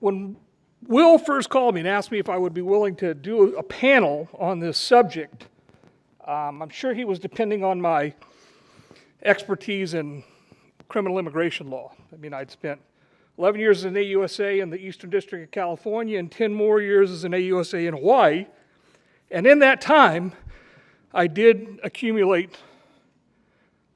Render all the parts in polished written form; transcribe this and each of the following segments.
When Will first called me and asked me if I would be willing to do a panel on this subject, I'm sure he was depending on my expertise in criminal immigration law. I mean, I'd spent 11 years as an AUSA in the Eastern District of California and 10 more years as an AUSA in Hawaii. And in that time, I did accumulate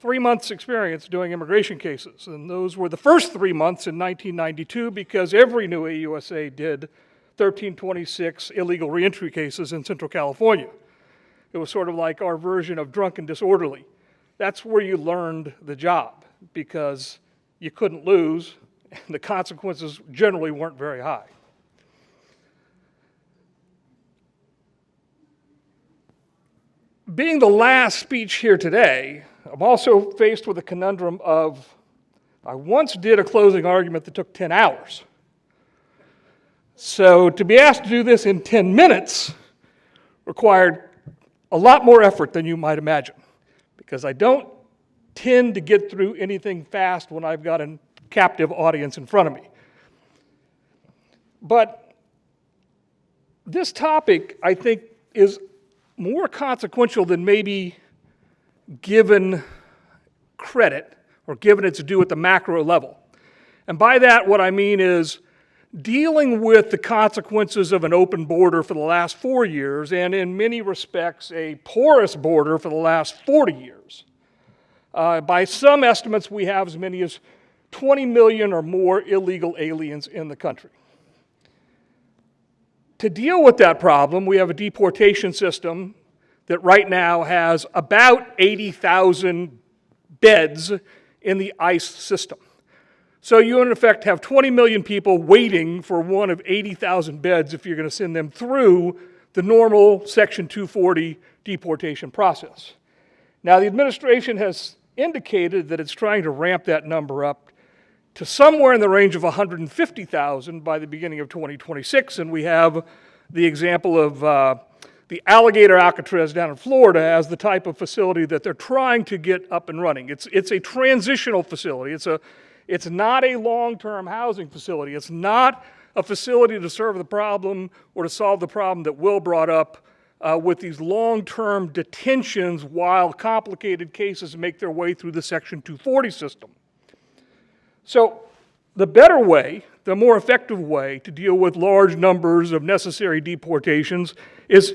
3 months' experience doing immigration cases. And those were the first 3 months in 1992 because every new AUSA did 1326 illegal reentry cases in Central California. It was sort of like our version of drunk and disorderly. That's where you learned the job because you couldn't lose and the consequences generally weren't very high. Being the last speech here today, I'm also faced with a conundrum of, I once did a closing argument that took 10 hours. So to be asked to do this in 10 minutes required a lot more effort than you might imagine, because I don't tend to get through anything fast when I've got a captive audience in front of me. But this topic, I think, is more consequential than maybe given credit or given its due at the macro level. And by that, what I mean is dealing with the consequences of an open border for the last 4 years, and in many respects, a porous border for the last 40 years. By some estimates, we have as many as 20 million or more illegal aliens in the country. To deal with that problem, we have a deportation system that right now has about 80,000 beds in the ICE system. So you, in effect, have 20 million people waiting for one of 80,000 beds if you're going to send them through the normal Section 240 deportation process. Now, the administration has indicated that it's trying to ramp that number up to somewhere in the range of 150,000 by the beginning of 2026, and we have the example of the Alligator Alcatraz down in Florida as the type of facility that they're trying to get up and running. It's a transitional facility. It's not a long-term housing facility. It's not a facility to serve the problem or to solve the problem that Will brought up with these long-term detentions while complicated cases make their way through the Section 240 system. So the better way, the more effective way to deal with large numbers of necessary deportations is,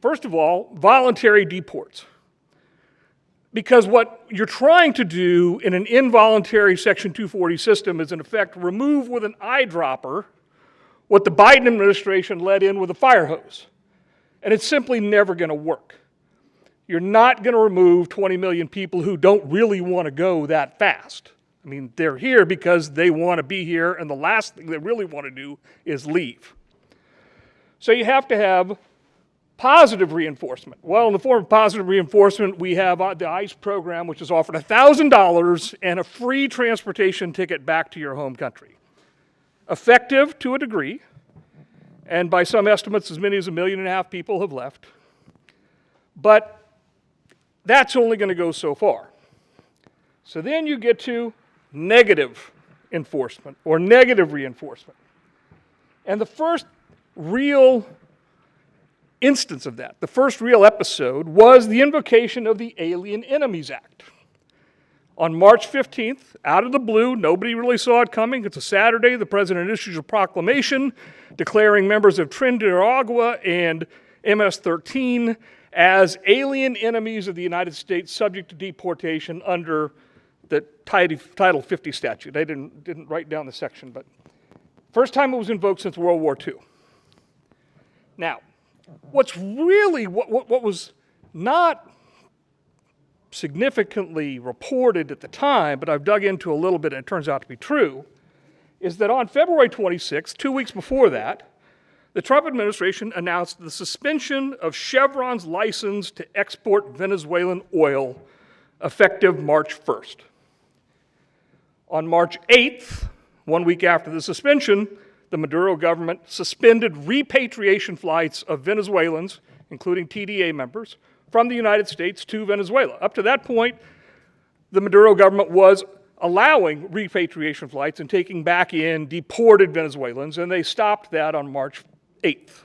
first of all, voluntary deports. Because what you're trying to do in an involuntary Section 240 system is, in effect, remove with an eyedropper what the Biden administration let in with a fire hose. And it's simply never going to work. You're not going to remove 20 million people who don't really want to go that fast. I mean, they're here because they want to be here, and the last thing they really want to do is leave. So you have to have positive reinforcement. Well, in the form of positive reinforcement, we have the ICE program, which is offered $1,000 and a free transportation ticket back to your home country. Effective to a degree, and by some estimates, as many as 1.5 million people have left. But that's only going to go so far. So then you get to negative enforcement or negative reinforcement. And the first real instance of that, the first real episode, was the invocation of the Alien Enemies Act. On March 15th, out of the blue, nobody really saw it coming. It's a Saturday. The president issues a proclamation declaring members of Trinidad and MS-13 as alien enemies of the United States subject to deportation under the Title 50 statute. I didn't write down the section, but first time it was invoked since World War II. Now, what was not significantly reported at the time, but I've dug into a little bit and it turns out to be true, is that on February 26th, 2 weeks before that, the Trump administration announced the suspension of Chevron's license to export Venezuelan oil effective March 1st. On March 8th, 1 week after the suspension, the Maduro government suspended repatriation flights of Venezuelans, including TDA members, from the United States to Venezuela. Up to that point, the Maduro government was allowing repatriation flights and taking back in deported Venezuelans, and they stopped that on March 8th.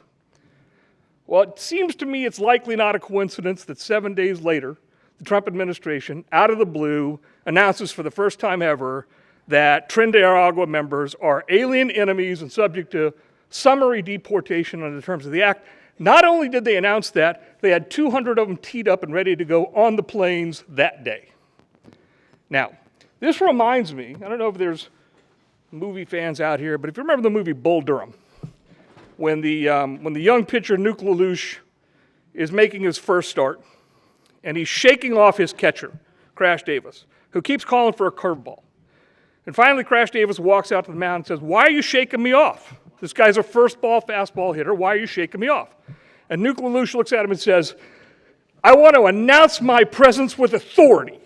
Well, it seems to me it's likely not a coincidence that 7 days later, the Trump administration, out of the blue, announces for the first time ever that Trinidad members are alien enemies and subject to summary deportation under the terms of the act. Not only did they announce that, they had 200 of them teed up and ready to go on the planes that day. Now, this reminds me, I don't know if there's movie fans out here, but if you remember the movie Bull Durham, when the young pitcher Nuke LaLoosh is making his first start, and he's shaking off his catcher, Crash Davis, who keeps calling for a curveball. And finally, Crash Davis walks out to the mound and says, "Why are you shaking me off? This guy's a first ball fastball hitter. Why are you shaking me off?" And Nuke LaLoosh looks at him and says, "I want to announce my presence with authority."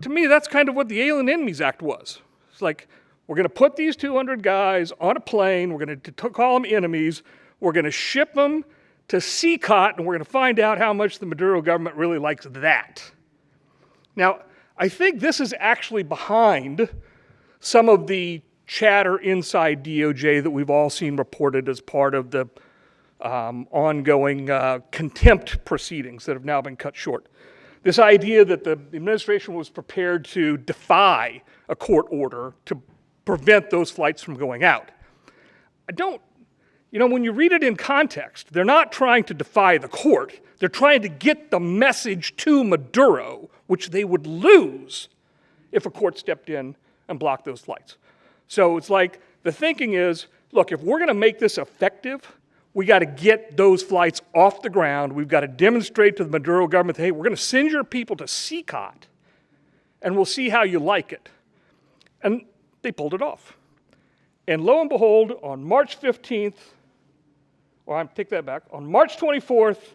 To me, that's kind of what the Alien Enemies Act was. It's like, we're going to put these 200 guys on a plane, we're going to call them enemies, we're going to ship them to CCOT, and we're going to find out how much the Maduro government really likes that. Now, I think this is actually behind some of the chatter inside DOJ that we've all seen reported as part of the ongoing contempt proceedings that have now been cut short. This idea that the administration was prepared to defy a court order to prevent those flights from going out. When you read it in context, they're not trying to defy the court. They're trying to get the message to Maduro, which they would lose if a court stepped in and blocked those flights. So it's like the thinking is, look, if we're going to make this effective, we got to get those flights off the ground. We've got to demonstrate to the Maduro government, hey, we're going to send your people to CCOT, and we'll see how you like it. And they pulled it off. And lo and behold, on March 15th, or I take that back, on March 24th,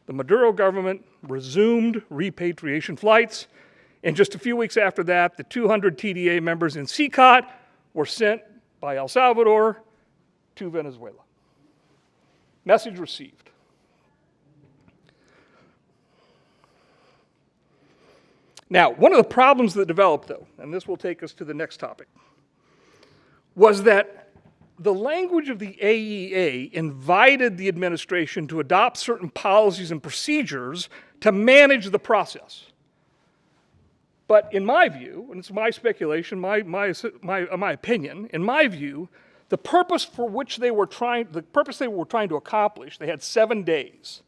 the Maduro government resumed repatriation flights. And just a few weeks after that, the 200 TDA members in CCOT were sent by El Salvador to Venezuela. Message received. Now, one of the problems that developed, though, and this will take us to the next topic, was that the language of the AEA invited the administration to adopt certain policies and procedures to manage the process. But in my view, and it's my speculation, my opinion, in my view, the purpose they were trying to accomplish, they had 7 days,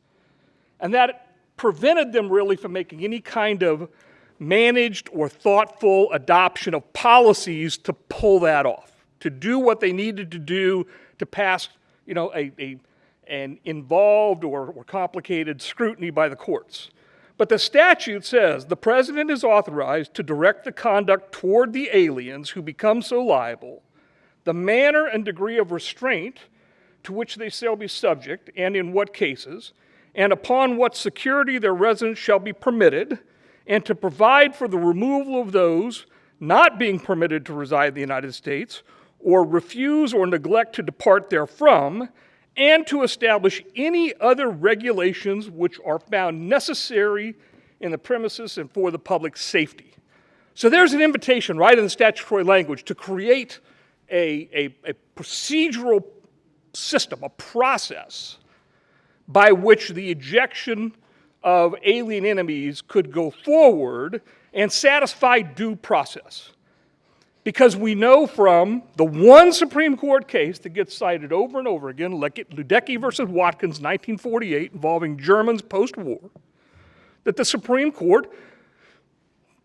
and that prevented them really from making any kind of managed or thoughtful adoption of policies to pull that off, to do what they needed to do to pass, an involved or complicated scrutiny by the courts. But the statute says the president is authorized to direct the conduct toward the aliens who become so liable, the manner and degree of restraint to which they shall be subject, and in what cases, and upon what security their residence shall be permitted, and to provide for the removal of those not being permitted to reside in the United States, or refuse or neglect to depart therefrom, and to establish any other regulations which are found necessary in the premises and for the public safety. So there's an invitation right in the statutory language to create a procedural system, a process by which the ejection of alien enemies could go forward and satisfy due process. Because we know from the one Supreme Court case that gets cited over and over again, Ludecky versus Watkins, 1948, involving Germans post-war, that the Supreme Court,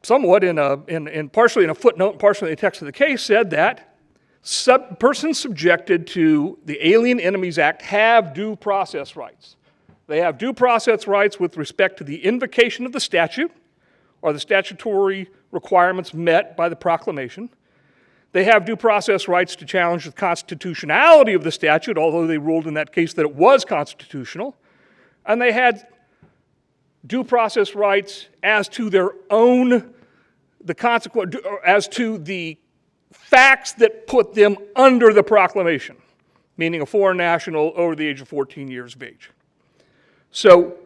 somewhat partially in a footnote, partially in the text of the case, said that persons subjected to the Alien Enemies Act have due process rights. They have due process rights with respect to the invocation of the statute or the statutory requirements met by the proclamation. They have due process rights to challenge the constitutionality of the statute, although they ruled in that case that it was constitutional. And they had due process rights as to their own, as to the facts that put them under the proclamation, meaning a foreign national over the age of 14 years of age. So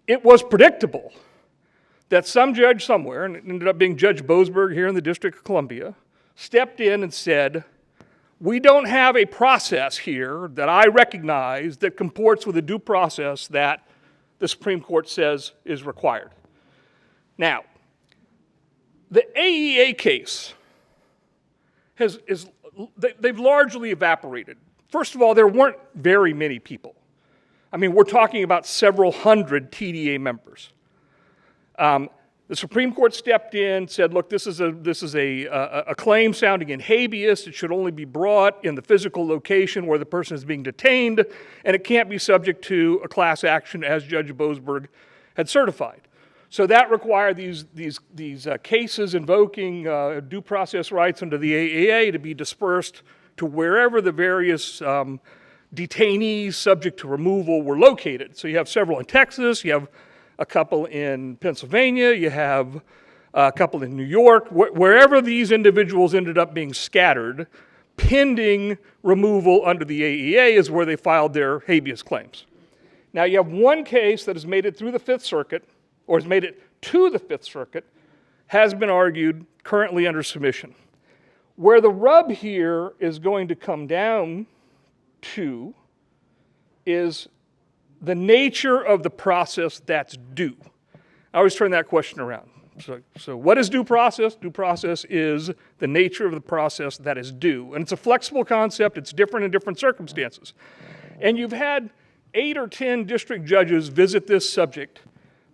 it was predictable that some judge somewhere, and it ended up being Judge Boasberg here in the District of Columbia, stepped in and said, we don't have a process here that I recognize that comports with the due process that the Supreme Court says is required. Now, the AEA case they've largely evaporated. First of all, there weren't very many people. I mean, we're talking about several hundred TDA members. The Supreme Court stepped in, said, look, this is a claim sounding in habeas. It should only be brought in the physical location where the person is being detained, and it can't be subject to a class action as Judge Boasberg had certified. So that required these cases invoking due process rights under the AAA to be dispersed to wherever the various detainees subject to removal were located. So you have several in Texas, you have a couple in Pennsylvania, you have a couple in New York. Wherever these individuals ended up being scattered, pending removal under the AEA is where they filed their habeas claims. Now you have one case that has made it through the Fifth Circuit, or has made it to the Fifth Circuit, has been argued, currently under submission. Where the rub here is going to come down to is the nature of the process that's due. I always turn that question around. So what is due process? Due process is the nature of the process that is due. And it's a flexible concept. It's different in different circumstances. And you've had 8 or 10 district judges visit this subject,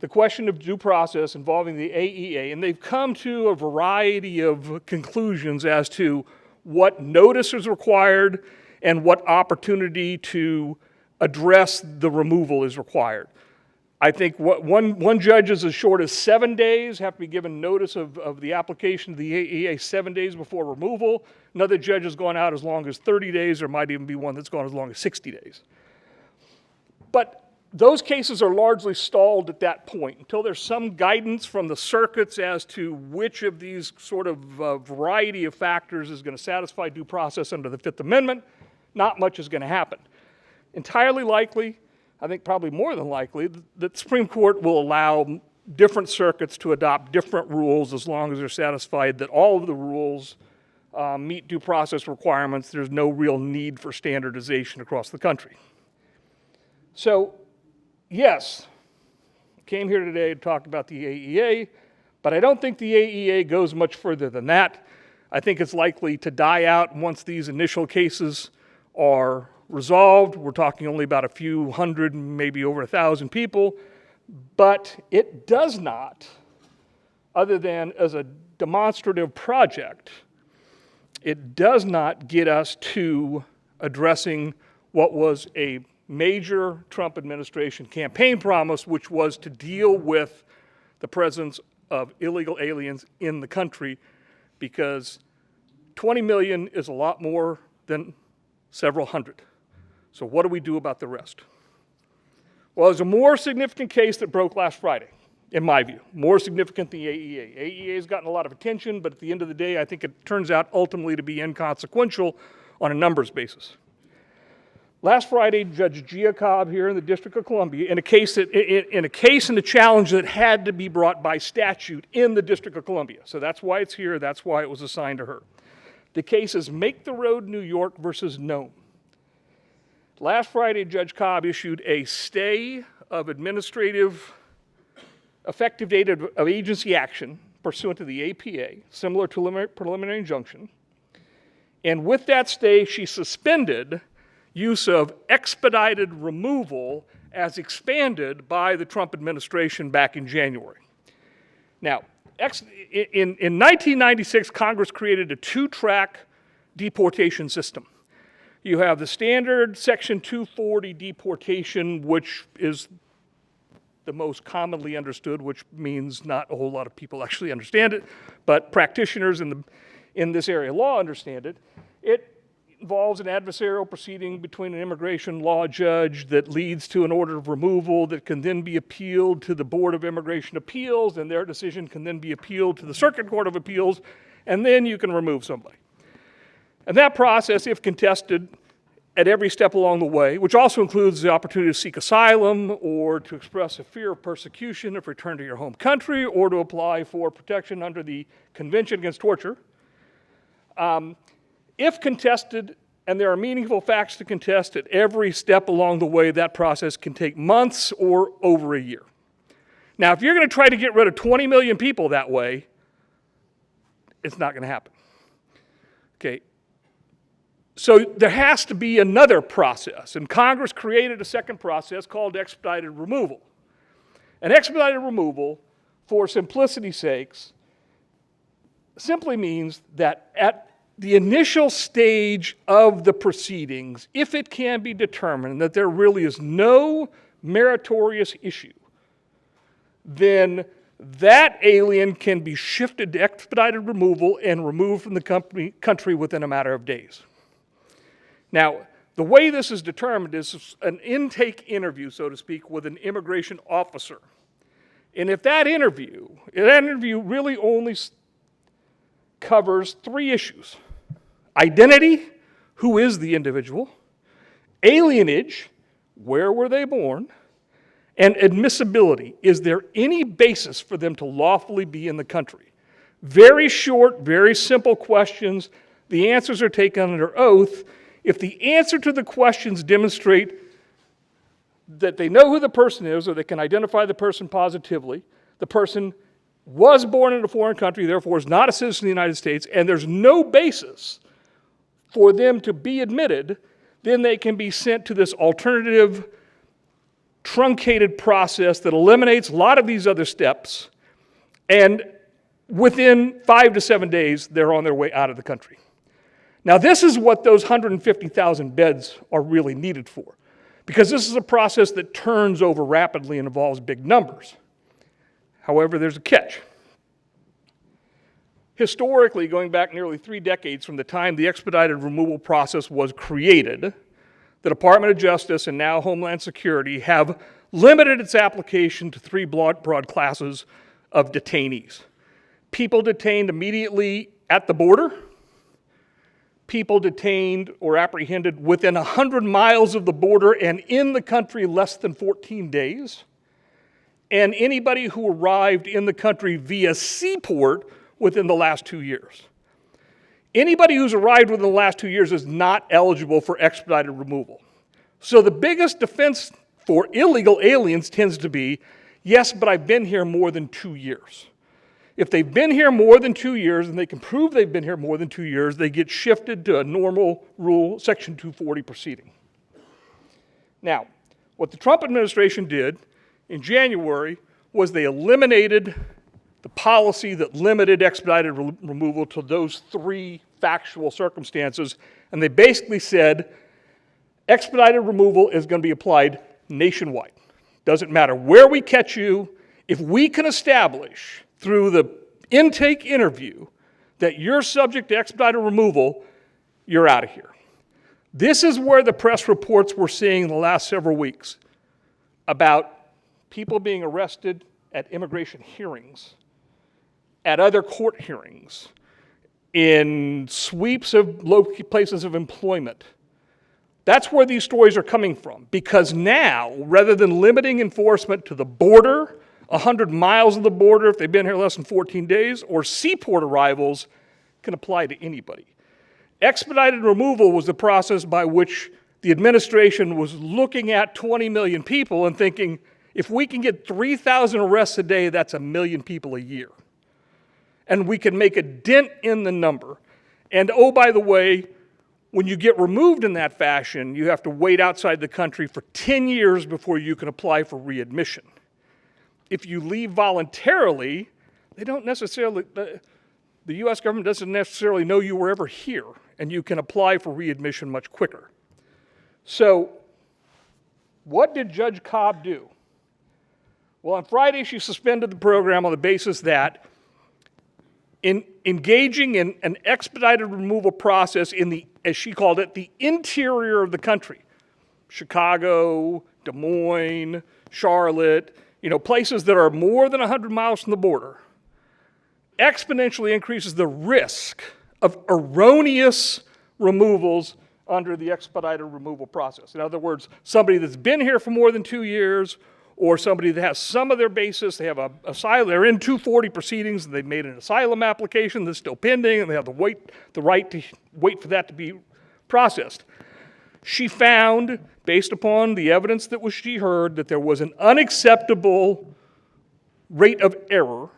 the question of due process involving the AEA, and they've come to a variety of conclusions as to what notice is required and what opportunity to address the removal is required. I think one judge is as short as 7 days, have to be given notice of the application of the AEA 7 days before removal. Another judge has gone out as long as 30 days, there might even be one that's gone as long as 60 days. But those cases are largely stalled at that point until there's some guidance from the circuits as to which of these sort of variety of factors is going to satisfy due process under the Fifth Amendment. Not much is going to happen. Entirely likely, I think probably more than likely, that the Supreme Court will allow different circuits to adopt different rules as long as they're satisfied that all of the rules meet due process requirements. There's no real need for standardization across the country. So, yes, I came here today to talk about the AEA, but I don't think the AEA goes much further than that. I think it's likely to die out once these initial cases are resolved. We're talking only about a few hundred, maybe over 1,000 people, but it does not, other than as a demonstrative project, it does not get us to addressing what was a major Trump administration campaign promise, which was to deal with the presence of illegal aliens in the country, because 20 million is a lot more than several hundred. So what do we do about the rest? Well, there's a more significant case that broke last Friday, in my view, more significant than the AEA. AEA has gotten a lot of attention, but at the end of the day, I think it turns out ultimately to be inconsequential on a numbers basis. Last Friday, Judge Giacob here in the District of Columbia, in a case and a challenge that had to be brought by statute in the District of Columbia. So that's why it's here, that's why it was assigned to her. The case is Make the Road New York versus Nome. Last Friday, Judge Cobb issued a stay of administrative effective date of agency action pursuant to the APA, similar to preliminary injunction. And with that stay, she suspended use of expedited removal as expanded by the Trump administration back in January. Now, in 1996, Congress created a 2-track deportation system. You have the standard Section 240 deportation, which is the most commonly understood, which means not a whole lot of people actually understand it, but practitioners in this area of law understand it. It involves an adversarial proceeding between an immigration law judge that leads to an order of removal that can then be appealed to the Board of Immigration Appeals, and their decision can then be appealed to the Circuit Court of Appeals, and then you can remove somebody. And that process, if contested, at every step along the way, which also includes the opportunity to seek asylum or to express a fear of persecution if returned to your home country or to apply for protection under the Convention Against Torture. If contested, and there are meaningful facts to contest at every step along the way, that process can take months or over a year. Now, if you're going to try to get rid of 20 million people that way, it's not going to happen. Okay. So there has to be another process, and Congress created a second process called expedited removal. And expedited removal, for simplicity's sakes, simply means that at the initial stage of the proceedings, if it can be determined that there really is no meritorious issue, then that alien can be shifted to expedited removal and removed from the country within a matter of days. Now, the way this is determined is an intake interview, so to speak, with an immigration officer. And if that interview really only covers three issues: identity, who is the individual; alienage, where were they born; and admissibility, is there any basis for them to lawfully be in the country? Very short, very simple questions. The answers are taken under oath. If the answer to the questions demonstrate that they know who the person is, or they can identify the person positively, the person was born in a foreign country, therefore is not a citizen of the United States, and there's no basis for them to be admitted, then they can be sent to this alternative, truncated process that eliminates a lot of these other steps, and within 5 to 7 days, they're on their way out of the country. Now, this is what those 150,000 beds are really needed for, because this is a process that turns over rapidly and involves big numbers. However, there's a catch. Historically, going back nearly 3 decades from the time the expedited removal process was created, the Department of Justice and now Homeland Security have limited its application to 3 broad classes of detainees: people detained immediately at the border, people detained or apprehended within 100 miles of the border and in the country less than 14 days, and anybody who arrived in the country via seaport within the last 2 years. Anybody who's arrived within the last 2 years is not eligible for expedited removal. So the biggest defense for illegal aliens tends to be, yes, but I've been here more than 2 years. If they've been here more than 2 years and they can prove they've been here more than 2 years, they get shifted to a normal rule, Section 240 proceeding. Now, what the Trump administration did in January was they eliminated the policy that limited expedited removal to those 3 factual circumstances, and they basically said expedited removal is going to be applied nationwide. Doesn't matter where we catch you, if we can establish through the intake interview that you're subject to expedited removal, you're out of here. This is where the press reports we're seeing in the last several weeks about people being arrested at immigration hearings, at other court hearings, in sweeps of low places of employment. That's where these stories are coming from, because now, rather than limiting enforcement to the border, 100 miles of the border if they've been here less than 14 days, or seaport arrivals, can apply to anybody. Expedited removal was the process by which the administration was looking at 20 million people and thinking, if we can get 3,000 arrests a day, that's 1 million people a year. And we can make a dent in the number. And oh, by the way, when you get removed in that fashion, you have to wait outside the country for 10 years before you can apply for readmission. If you leave voluntarily, they don't necessarily, the U.S. government doesn't necessarily know you were ever here, and you can apply for readmission much quicker. So, what did Judge Cobb do? Well, on Friday, she suspended the program on the basis that in engaging in an expedited removal process in the, as she called it, the interior of the country, Chicago, Des Moines, Charlotte, places that are more than 100 miles from the border, exponentially increases the risk of erroneous removals under the expedited removal process. In other words, somebody that's been here for more than 2 years, or somebody that has some of their basis, they have a asylum, they're in 240 proceedings, and they've made an asylum application that's still pending, and they have the right to wait for that to be processed. She found, based upon the evidence that she heard, that there was an unacceptable rate of error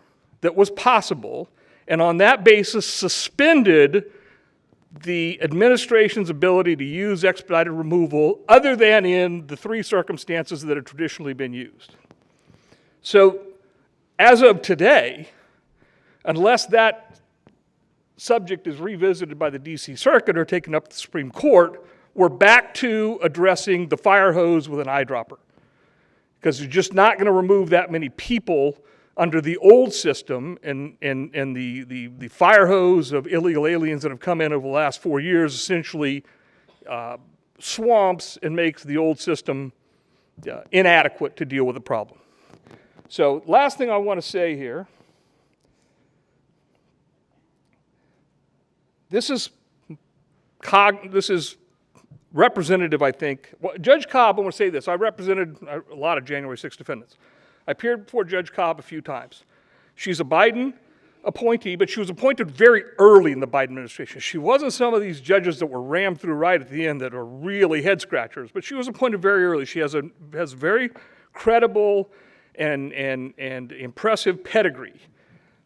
that was possible, and on that basis suspended the administration's ability to use expedited removal other than in the 3 circumstances that have traditionally been used. So as of today, unless that subject is revisited by the DC Circuit or taken up to the Supreme Court, we're back to addressing the fire hose with an eyedropper, because you're just not going to remove that many people under the old system, and the fire hose of illegal aliens that have come in over the last 4 years essentially swamps and makes the old system inadequate to deal with the problem. So last thing I want to say here, this is representative, I think. Well, Judge Cobb, I want to say this, I represented a lot of January 6 defendants. I appeared before Judge Cobb a few times. She's a Biden appointee, but she was appointed very early in the Biden administration. She wasn't some of these judges that were rammed through right at the end that are really head scratchers, but she was appointed very early. She has very credible and impressive pedigree.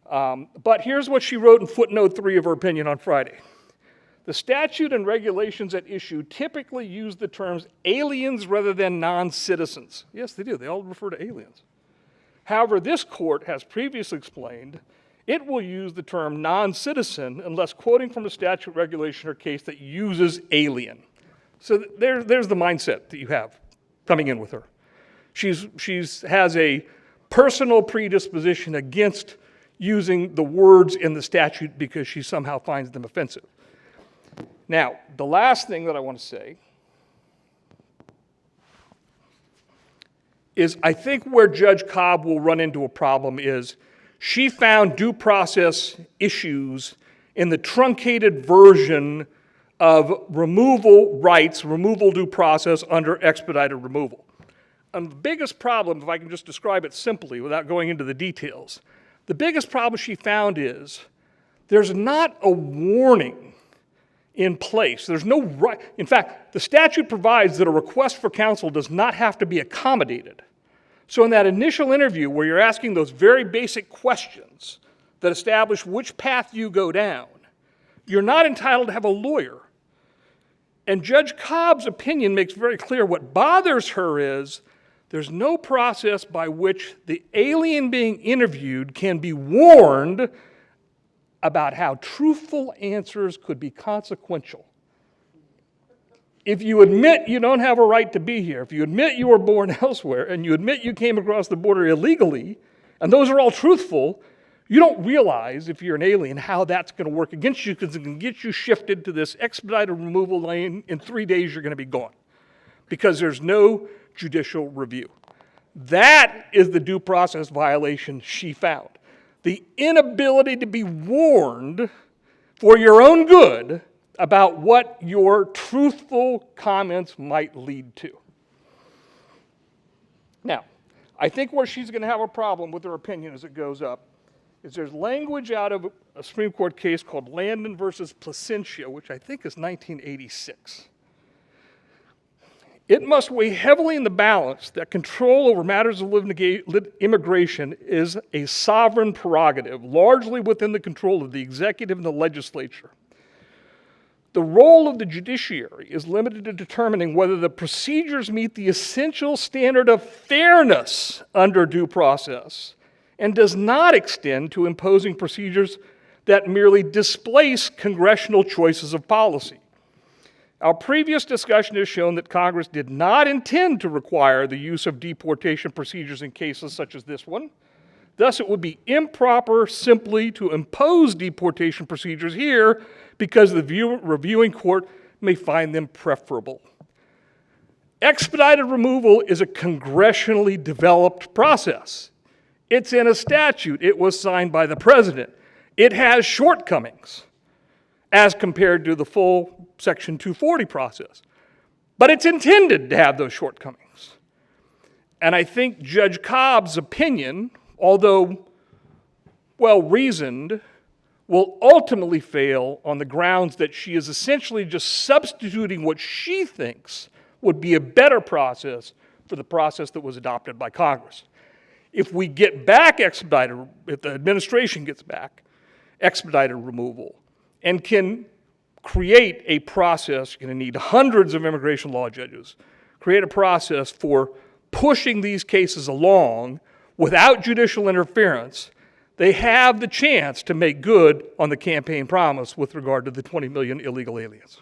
But here's what she wrote in footnote 3 of her opinion on Friday. The statute and regulations at issue typically use the terms aliens rather than non-citizens. Yes, they do. They all refer to aliens. However, this court has previously explained it will use the term non-citizen unless quoting from a statute, regulation, or case that uses alien. So there's the mindset that you have coming in with her. She has a personal predisposition against using the words in the statute because she somehow finds them offensive. Now, the last thing that I want to say is I think where Judge Cobb will run into a problem is she found due process issues in the truncated version of removal rights, removal due process under expedited removal. And the biggest problem, if I can just describe it simply without going into the details, the biggest problem she found is there's not a warning in place. There's no right. In fact, the statute provides that a request for counsel does not have to be accommodated. So in that initial interview where you're asking those very basic questions that establish which path you go down, you're not entitled to have a lawyer. And Judge Cobb's opinion makes very clear what bothers her is there's no process by which the alien being interviewed can be warned about how truthful answers could be consequential. If you admit you don't have a right to be here, if you admit you were born elsewhere, and you admit you came across the border illegally, and those are all truthful, you don't realize, if you're an alien, how that's going to work against you, because it can get you shifted to this expedited removal lane. In 3 days, you're going to be gone, because there's no judicial review. That is the due process violation she found. The inability to be warned for your own good about what your truthful comments might lead to. Now, I think where she's going to have a problem with her opinion as it goes up is there's language out of a Supreme Court case called Landon versus Placentia, which I think is 1986. It must weigh heavily in the balance that control over matters of immigration is a sovereign prerogative, largely within the control of the executive and the legislature. The role of the judiciary is limited to determining whether the procedures meet the essential standard of fairness under due process and does not extend to imposing procedures that merely displace congressional choices of policy. Our previous discussion has shown that Congress did not intend to require the use of deportation procedures in cases such as this one. Thus, it would be improper simply to impose deportation procedures here because the reviewing court may find them preferable. Expedited removal is a congressionally developed process. It's in a statute. It was signed by the president. It has shortcomings. as compared to the full Section 240 process. But it's intended to have those shortcomings. And I think Judge Cobb's opinion, although well-reasoned, will ultimately fail on the grounds that she is essentially just substituting what she thinks would be a better process for the process that was adopted by Congress. If we get back expedited, if the administration gets back expedited removal and can create a process, you're going to need hundreds of immigration law judges, create a process for pushing these cases along without judicial interference, they have the chance to make good on the campaign promise with regard to the 20 million illegal aliens.